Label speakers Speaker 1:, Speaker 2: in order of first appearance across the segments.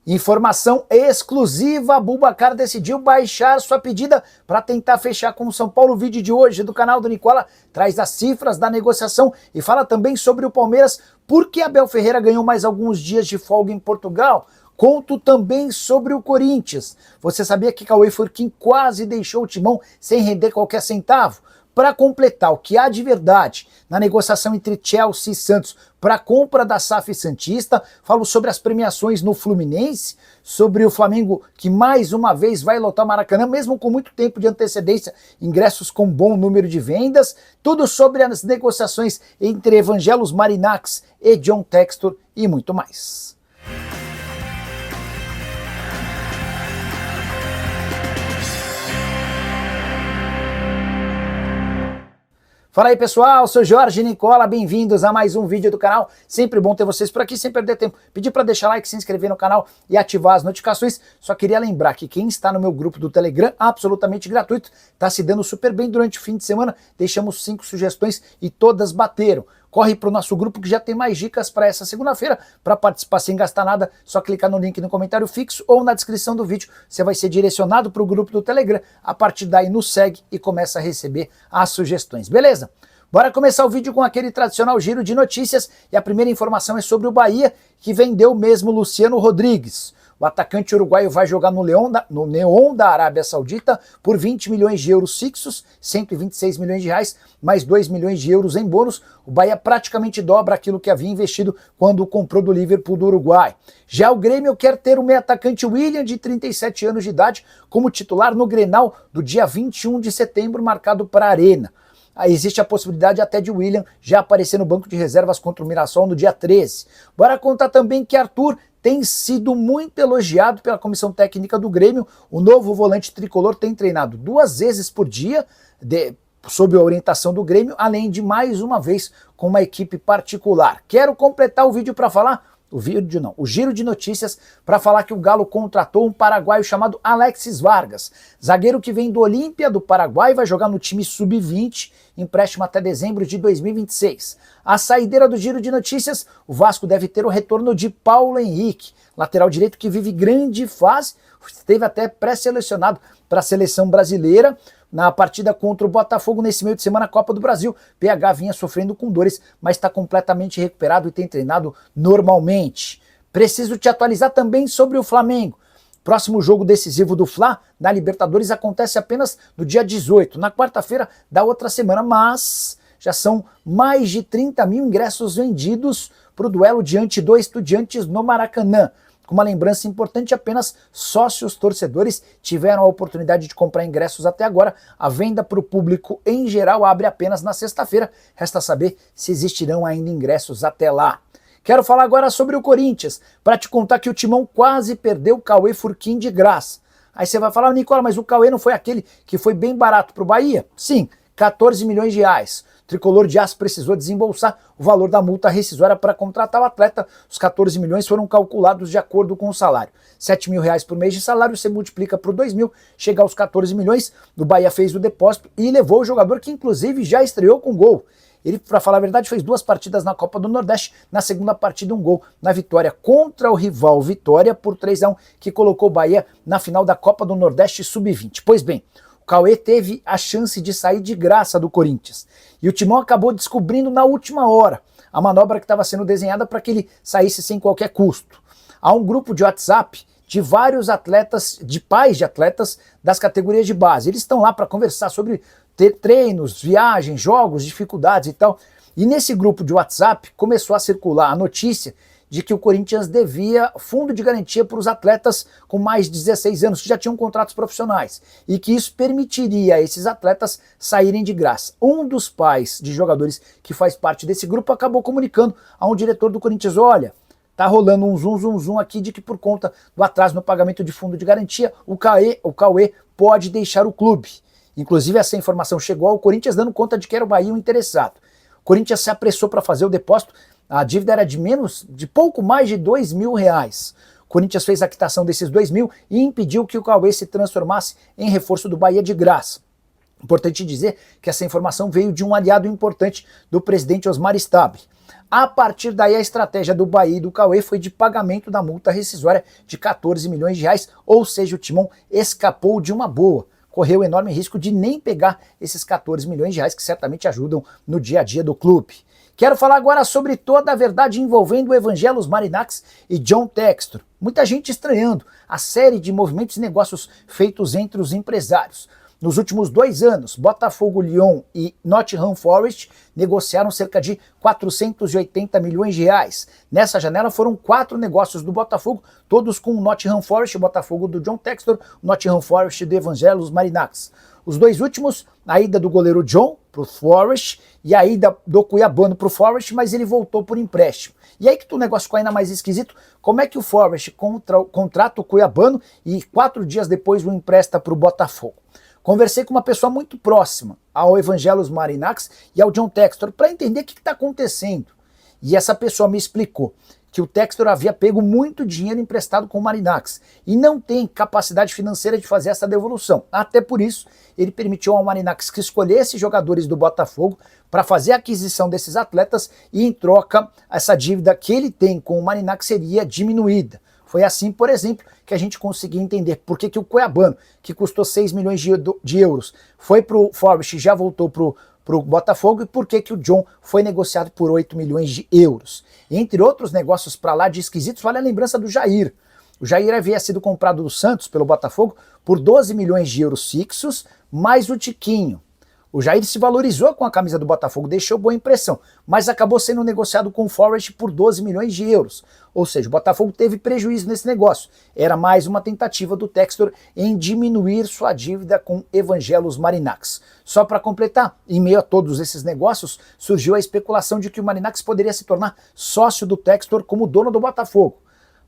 Speaker 1: Informação exclusiva, Bubacar decidiu baixar sua pedida para tentar fechar com o São Paulo. O vídeo de hoje do canal do Nicola traz as cifras da negociação e fala também sobre o Palmeiras, porque Abel Ferreira ganhou mais alguns dias de folga em Portugal. Conto também sobre o Corinthians. Você sabia que Cauê Furquim quase deixou o timão sem render qualquer centavo? Para completar o que há de verdade na negociação entre Chelsea e Santos para a compra da SAF Santista, falo sobre as premiações no Fluminense, sobre o Flamengo que mais uma vez vai lotar o Maracanã, mesmo com muito tempo de antecedência, ingressos com bom número de vendas, tudo sobre as negociações entre Evangelos Marinax e John Textor e muito mais. Fala aí pessoal, sou Jorge Nicola, bem-vindos a mais um vídeo do canal, sempre bom ter vocês por aqui, sem perder tempo, pedir para deixar like, se inscrever no canal e ativar as notificações. Só queria lembrar que quem está no meu grupo do Telegram, absolutamente gratuito, está se dando super bem durante o fim de semana, deixamos 5 sugestões e todas bateram. Corre para o nosso grupo que já tem mais dicas para essa segunda-feira. Para participar sem gastar nada, só clicar no link no comentário fixo ou na descrição do vídeo. Você vai ser direcionado para o grupo do Telegram. A partir daí nos segue e começa a receber as sugestões, beleza? Bora começar o vídeo com aquele tradicional giro de notícias. E a primeira informação é sobre o Bahia, que vendeu mesmo Luciano Rodrigues. O atacante uruguaio vai jogar no Neon da Arábia Saudita por 20 milhões de euros fixos, 126 milhões de reais, mais 2 milhões de euros em bônus. O Bahia praticamente dobra aquilo que havia investido quando comprou do Liverpool do Uruguai. Já o Grêmio quer ter o meio-atacante William, de 37 anos de idade, como titular no Grenal do dia 21 de setembro, marcado para a Arena. Existe a possibilidade até de William já aparecer no banco de reservas contra o Mirassol no dia 13. Bora contar também que Arthur tem sido muito elogiado pela comissão técnica do Grêmio. O novo volante tricolor tem treinado 2 vezes por dia, sob a orientação do Grêmio, além de mais uma vez com uma equipe particular. Quero completar o vídeo para falar, o giro de notícias, para falar que o Galo contratou um paraguaio chamado Alexis Vargas, zagueiro que vem do Olímpia do Paraguai, vai jogar no time sub-20, empréstimo até dezembro de 2026. A saideira do giro de notícias, o Vasco deve ter o retorno de Paulo Henrique, lateral direito que vive grande fase, esteve até pré-selecionado para a seleção brasileira. Na partida contra o Botafogo nesse meio de semana, Copa do Brasil, PH vinha sofrendo com dores, mas está completamente recuperado e tem treinado normalmente. Preciso te atualizar também sobre o Flamengo. Próximo jogo decisivo do Fla, na Libertadores, acontece apenas no dia 18, na quarta-feira da outra semana, mas já são mais de 30 mil ingressos vendidos para o duelo diante do Estudiantes no Maracanã. Com uma lembrança importante, apenas sócios torcedores tiveram a oportunidade de comprar ingressos até agora. A venda para o público em geral abre apenas na sexta-feira. Resta saber se existirão ainda ingressos até lá. Quero falar agora sobre o Corinthians, para te contar que o Timão quase perdeu o Cauê Furquim de graça. Aí você vai falar, Nicola, mas o Cauê não foi aquele que foi bem barato para o Bahia? Sim, 14 milhões de reais. O Tricolor de Aço precisou desembolsar o valor da multa rescisória para contratar o atleta. Os 14 milhões foram calculados de acordo com o salário. 7 mil reais por mês de salário, você multiplica por 2 mil, chega aos 14 milhões. O Bahia fez o depósito e levou o jogador que inclusive já estreou com gol. Ele, para falar a verdade, fez 2 partidas na Copa do Nordeste, na segunda partida um gol na vitória contra o rival Vitória por 3-1, que colocou o Bahia na final da Copa do Nordeste Sub-20. Pois bem, o Cauê teve a chance de sair de graça do Corinthians. E o Timão acabou descobrindo na última hora a manobra que estava sendo desenhada para que ele saísse sem qualquer custo. Há um grupo de WhatsApp de vários atletas, de pais de atletas das categorias de base. Eles estão lá para conversar sobre treinos, viagens, jogos, dificuldades e tal. E nesse grupo de WhatsApp começou a circular a notícia de que o Corinthians devia fundo de garantia para os atletas com mais de 16 anos, que já tinham contratos profissionais, e que isso permitiria a esses atletas saírem de graça. Um dos pais de jogadores que faz parte desse grupo acabou comunicando a um diretor do Corinthians, olha, tá rolando um zum aqui de que por conta do atraso no pagamento de fundo de garantia, o Cauê pode deixar o clube. Inclusive essa informação chegou ao Corinthians dando conta de que era o Bahia o interessado. O Corinthians se apressou para fazer o depósito. A dívida era de pouco mais de 2 mil reais. O Corinthians fez a quitação desses 2 mil e impediu que o Cauê se transformasse em reforço do Bahia de graça. Importante dizer que essa informação veio de um aliado importante do presidente Osmar Stabile. A partir daí, a estratégia do Bahia e do Cauê foi de pagamento da multa rescisória de 14 milhões de reais, ou seja, o Timão escapou de uma boa. Correu o enorme risco de nem pegar esses 14 milhões de reais que certamente ajudam no dia a dia do clube. Quero falar agora sobre toda a verdade envolvendo o Evangelos Marinákis e John Textor. Muita gente estranhando a série de movimentos e negócios feitos entre os empresários. Nos últimos 2 anos, Botafogo, Lyon e Nottingham Forest negociaram cerca de 480 milhões de reais. Nessa janela foram 4 negócios do Botafogo, todos com o Nottingham Forest, o Botafogo do John Textor, o Nottingham Forest do Evangelos Marinákis. Os 2 últimos, a ida do goleiro John para o Forest e a ida do Cuiabano para o Forest, mas ele voltou por empréstimo. E aí que o negócio ficou ainda mais esquisito, como é que o Forest contrata o Cuiabano e 4 dias depois o empresta para o Botafogo? Conversei com uma pessoa muito próxima ao Evangelos Marinákis e ao John Textor para entender o que está acontecendo. E essa pessoa me explicou que o Textor havia pego muito dinheiro emprestado com o Marinákis e não tem capacidade financeira de fazer essa devolução. Até por isso, ele permitiu ao Marinákis que escolhesse jogadores do Botafogo para fazer a aquisição desses atletas e, em troca, essa dívida que ele tem com o Marinákis seria diminuída. Foi assim, por exemplo, que a gente conseguiu entender por que o Cuiabano, que custou 6 milhões de euros, foi para o Forest e já voltou para o Botafogo, e por que o John foi negociado por 8 milhões de euros. Entre outros negócios para lá de esquisitos, vale a lembrança do Jair. O Jair havia sido comprado do Santos pelo Botafogo por 12 milhões de euros fixos, mais o Tiquinho. O Jair se valorizou com a camisa do Botafogo, deixou boa impressão, mas acabou sendo negociado com o Forest por 12 milhões de euros. Ou seja, o Botafogo teve prejuízo nesse negócio. Era mais uma tentativa do Textor em diminuir sua dívida com Evangelos Marinákis. Só para completar, em meio a todos esses negócios, surgiu a especulação de que o Marinákis poderia se tornar sócio do Textor como dono do Botafogo.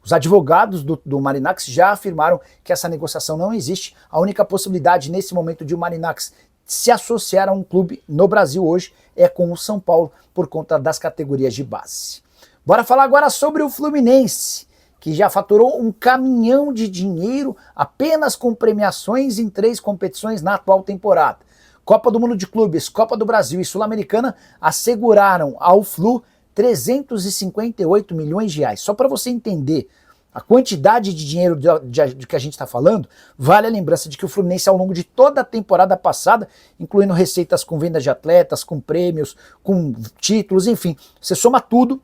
Speaker 1: Os advogados do Marinákis já afirmaram que essa negociação não existe. A única possibilidade nesse momento de o Marinákis se associar a um clube no Brasil hoje é com o São Paulo, por conta das categorias de base. Bora falar agora sobre o Fluminense, que já faturou um caminhão de dinheiro apenas com premiações em 3 competições na atual temporada. Copa do Mundo de Clubes, Copa do Brasil e Sul-Americana asseguraram ao Flu 358 milhões de reais. Só para você entender a quantidade de dinheiro de que a gente está falando, vale a lembrança de que o Fluminense, ao longo de toda a temporada passada, incluindo receitas com vendas de atletas, com prêmios, com títulos, enfim, você soma tudo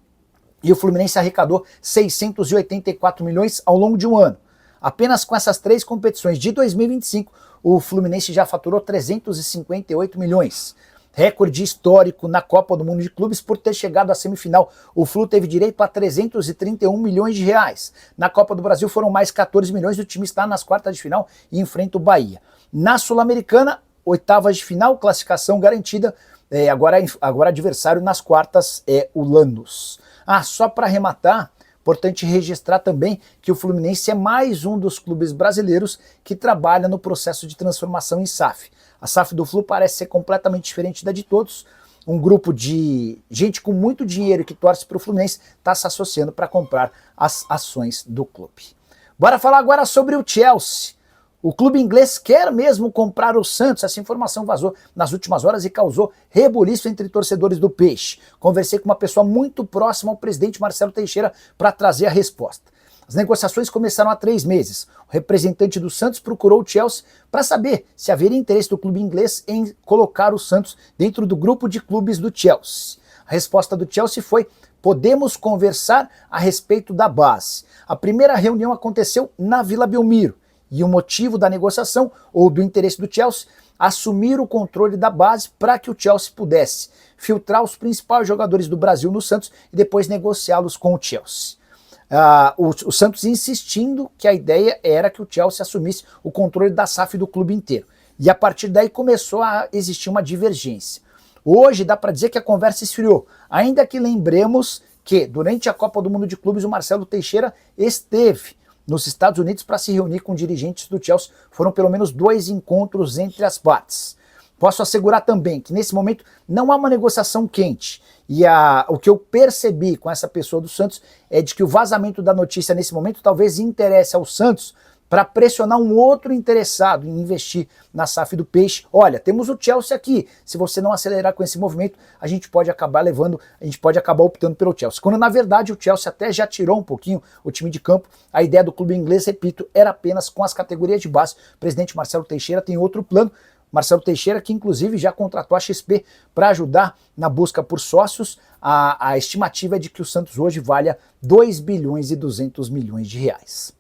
Speaker 1: e o Fluminense arrecadou 684 milhões ao longo de um ano. Apenas com essas 3 competições de 2025, o Fluminense já faturou 358 milhões. Recorde histórico na Copa do Mundo de Clubes por ter chegado à semifinal. O Flu teve direito a 331 milhões de reais. Na Copa do Brasil foram mais 14 milhões, o time está nas quartas de final e enfrenta o Bahia. Na Sul-Americana, 8ª de final, classificação garantida, agora adversário nas quartas é o Lanús. Só para arrematar, importante registrar também que o Fluminense é mais um dos clubes brasileiros que trabalha no processo de transformação em SAF. A SAF do Flu parece ser completamente diferente da de todos. Um grupo de gente com muito dinheiro que torce para o Fluminense está se associando para comprar as ações do clube. Bora falar agora sobre o Chelsea. O clube inglês quer mesmo comprar o Santos. Essa informação vazou nas últimas horas e causou rebuliço entre torcedores do Peixe. Conversei com uma pessoa muito próxima ao presidente Marcelo Teixeira para trazer a resposta. As negociações começaram há 3 meses. O representante do Santos procurou o Chelsea para saber se haveria interesse do clube inglês em colocar o Santos dentro do grupo de clubes do Chelsea. A resposta do Chelsea foi: podemos conversar a respeito da base. A primeira reunião aconteceu na Vila Belmiro e o motivo da negociação ou do interesse do Chelsea, assumir o controle da base para que o Chelsea pudesse filtrar os principais jogadores do Brasil no Santos e depois negociá-los com o Chelsea. O Santos insistindo que a ideia era que o Chelsea assumisse o controle da SAF do clube inteiro. E a partir daí começou a existir uma divergência. Hoje dá para dizer que a conversa esfriou, ainda que lembremos que durante a Copa do Mundo de Clubes o Marcelo Teixeira esteve nos Estados Unidos para se reunir com dirigentes do Chelsea. Foram pelo menos 2 encontros entre as partes. Posso assegurar também que nesse momento não há uma negociação quente. E o que eu percebi com essa pessoa do Santos é de que o vazamento da notícia nesse momento talvez interesse ao Santos para pressionar um outro interessado em investir na SAF do peixe. Olha, temos o Chelsea aqui, se você não acelerar com esse movimento, a gente pode acabar optando pelo Chelsea. Quando na verdade o Chelsea até já tirou um pouquinho o time de campo, a ideia do clube inglês, repito, era apenas com as categorias de base. O presidente Marcelo Teixeira tem outro plano, Marcelo Teixeira, que inclusive já contratou a XP para ajudar na busca por sócios. A estimativa é de que o Santos hoje valha 2 bilhões e 200 milhões de reais.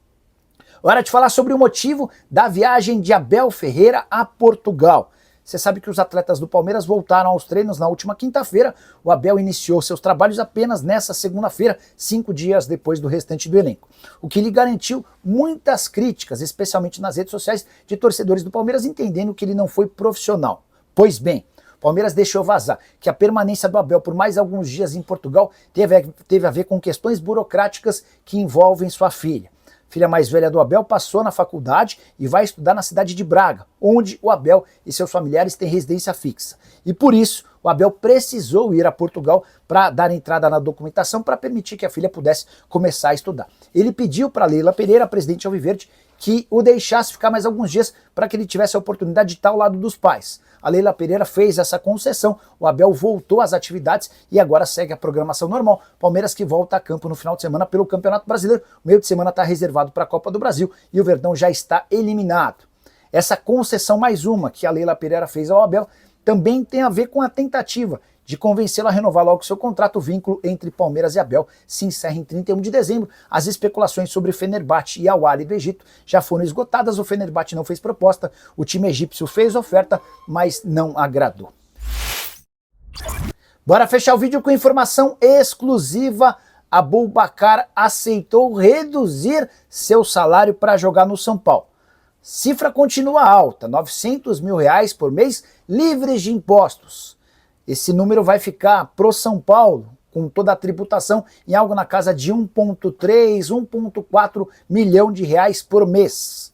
Speaker 1: Hora de falar sobre o motivo da viagem de Abel Ferreira a Portugal. Você sabe que os atletas do Palmeiras voltaram aos treinos na última quinta-feira. O Abel iniciou seus trabalhos apenas nessa segunda-feira, 5 dias depois do restante do elenco. O que lhe garantiu muitas críticas, especialmente nas redes sociais, de torcedores do Palmeiras, entendendo que ele não foi profissional. Pois bem, o Palmeiras deixou vazar que a permanência do Abel por mais alguns dias em Portugal teve a ver com questões burocráticas que envolvem sua filha. Filha mais velha do Abel passou na faculdade e vai estudar na cidade de Braga, onde o Abel e seus familiares têm residência fixa. E por isso, o Abel precisou ir a Portugal para dar entrada na documentação para permitir que a filha pudesse começar a estudar. Ele pediu para Leila Pereira, presidente alviverde, que o deixasse ficar mais alguns dias para que ele tivesse a oportunidade de estar ao lado dos pais. A Leila Pereira fez essa concessão, o Abel voltou às atividades e agora segue a programação normal. Palmeiras que volta a campo no final de semana pelo Campeonato Brasileiro. O meio de semana está reservado para a Copa do Brasil e o Verdão já está eliminado. Essa concessão mais uma que a Leila Pereira fez ao Abel também tem a ver com a tentativa de convencê-lo a renovar logo seu contrato. O vínculo entre Palmeiras e Abel se encerra em 31 de dezembro. As especulações sobre Fenerbahçe e Al Ahly do Egito já foram esgotadas. O Fenerbahçe não fez proposta, o time egípcio fez oferta, mas não agradou. Bora fechar o vídeo com informação exclusiva. Aboubakar aceitou reduzir seu salário para jogar no São Paulo. Cifra continua alta, R$900 mil por mês, livres de impostos. Esse número vai ficar pro São Paulo, com toda a tributação, em algo na casa de 1,3, 1,4 milhão de reais por mês.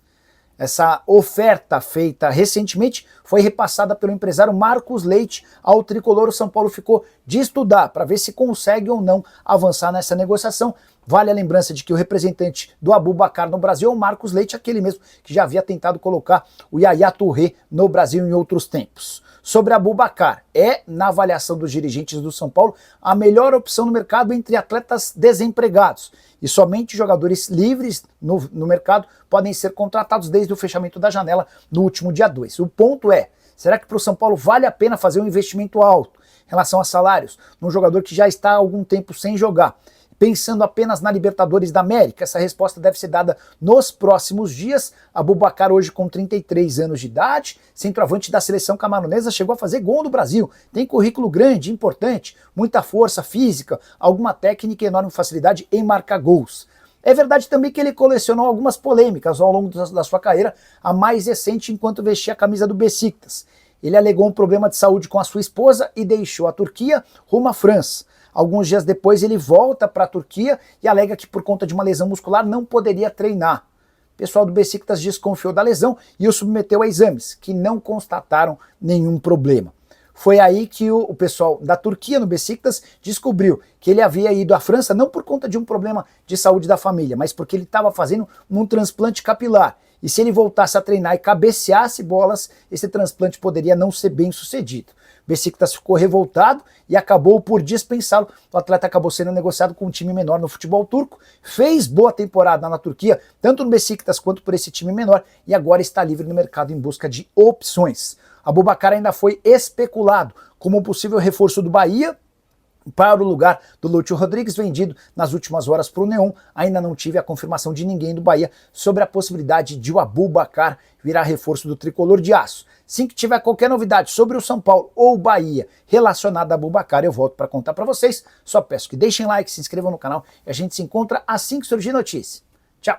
Speaker 1: Essa oferta feita recentemente foi repassada pelo empresário Marcos Leite ao tricolor. O São Paulo ficou de estudar para ver se consegue ou não avançar nessa negociação. Vale a lembrança de que o representante do Aboubakar no Brasil é o Marcos Leite, aquele mesmo que já havia tentado colocar o Yaya Touré no Brasil em outros tempos. Sobre Aboubakar, na avaliação dos dirigentes do São Paulo, a melhor opção no mercado entre atletas desempregados. E somente jogadores livres no mercado podem ser contratados desde o fechamento da janela no último dia 2. O ponto é, será que para o São Paulo vale a pena fazer um investimento alto em relação a salários num jogador que já está há algum tempo sem jogar? Pensando apenas na Libertadores da América, essa resposta deve ser dada nos próximos dias. Aboubakar hoje com 33 anos de idade, centroavante da seleção camaronesa, chegou a fazer gol no Brasil, tem currículo grande, importante, muita força física, alguma técnica e enorme facilidade em marcar gols. É verdade também que ele colecionou algumas polêmicas ao longo da sua carreira, a mais recente enquanto vestia a camisa do Besiktas. Ele alegou um problema de saúde com a sua esposa e deixou a Turquia rumo à França. Alguns dias depois ele volta para a Turquia e alega que por conta de uma lesão muscular não poderia treinar. O pessoal do Besiktas desconfiou da lesão e o submeteu a exames, que não constataram nenhum problema. Foi aí que o pessoal da Turquia no Besiktas descobriu que ele havia ido à França não por conta de um problema de saúde da família, mas porque ele estava fazendo um transplante capilar. E se ele voltasse a treinar e cabeceasse bolas, esse transplante poderia não ser bem sucedido. O Besiktas ficou revoltado e acabou por dispensá-lo. O atleta acabou sendo negociado com um time menor no futebol turco, fez boa temporada na Turquia, tanto no Besiktas quanto por esse time menor, e agora está livre no mercado em busca de opções. Aboubakar ainda foi especulado como um possível reforço do Bahia para o lugar do Lúcio Rodrigues, vendido nas últimas horas para o Neon. Ainda não tive a confirmação de ninguém do Bahia sobre a possibilidade de o Aboubakar virar reforço do tricolor de aço. Assim que tiver qualquer novidade sobre o São Paulo ou o Bahia relacionada a Aboubakar, eu volto para contar para vocês. Só peço que deixem like, se inscrevam no canal e a gente se encontra assim que surgir notícia. Tchau!